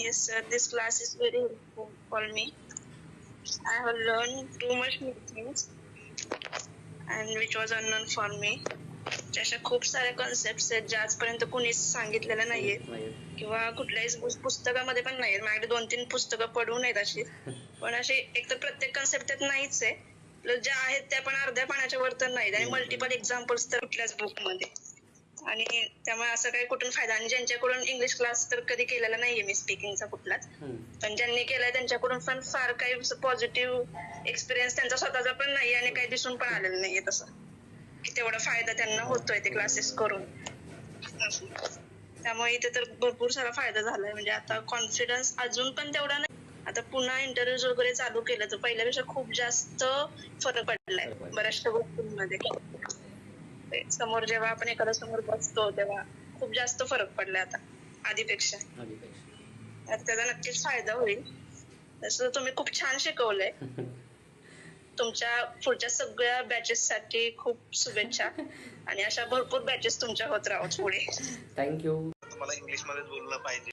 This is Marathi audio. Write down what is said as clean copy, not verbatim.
Yes, sir. This class is very helpful for me. I have learned too much new things and which was unknown for me. अशा खूप साऱ्या कॉन्सेप्ट आहेत ज्या आजपर्यंत कुणीच सांगितलेल्या नाहीयेत किंवा कुठल्याही पुस्तकामध्ये पण नाहीये. माझ्याकडे 2-3 पुस्तकं पडून आहेत अशी. पण अशी एक तर प्रत्येक कॉन्सेप्ट त्यात नाहीच आहे. प्लस ज्या आहेत त्या पण अर्ध्या पानाच्या वर तर नाहीत आणि मल्टिपल एक्झाम्पल्स तर कुठल्याच बुकमध्ये. आणि त्यामुळे असं काही कुठून फायदा. आणि ज्यांच्याकडून इंग्लिश क्लास तर कधी केलेला नाहीये मी स्पीकिंगचा कुठलाच, पण ज्यांनी केलाय त्यांच्याकडून पण फार काही पॉझिटिव्ह एक्सपिरियन्स त्यांचा स्वतःचा पण नाही आणि काही दिसून पण आलेलं नाहीये तसं की तेवढा फायदा त्यांना होतोय ते क्लासेस करून. त्यामुळे इथे तर भरपूर सारा फायदा झालाय. म्हणजे आता कॉन्फिडन्स अजून पण तेवढा नाही. आता पुन्हा इंटरव्ह्यूज वगैरे चालू केलं तर पहिल्यापेक्षा खूप जास्त फरक पडलाय बऱ्याचशा गोष्टींमध्ये. समोर जेव्हा आपण एखाद्या समोर बसतो तेव्हा खूप जास्त फरक पडलाय आता आधीपेक्षा. त्याचा नक्कीच फायदा होईल. तसं तुम्ही खूप छान शिकवलंय. तुमच्या पुढच्या सगळ्या बॅचेस साठी खूप शुभेच्छा आणि अशा भरपूर बॅचेस तुमच्या होत राहत पुढे. थँक्यू. तुम्हाला इंग्लिश मध्येच बोललं पाहिजे.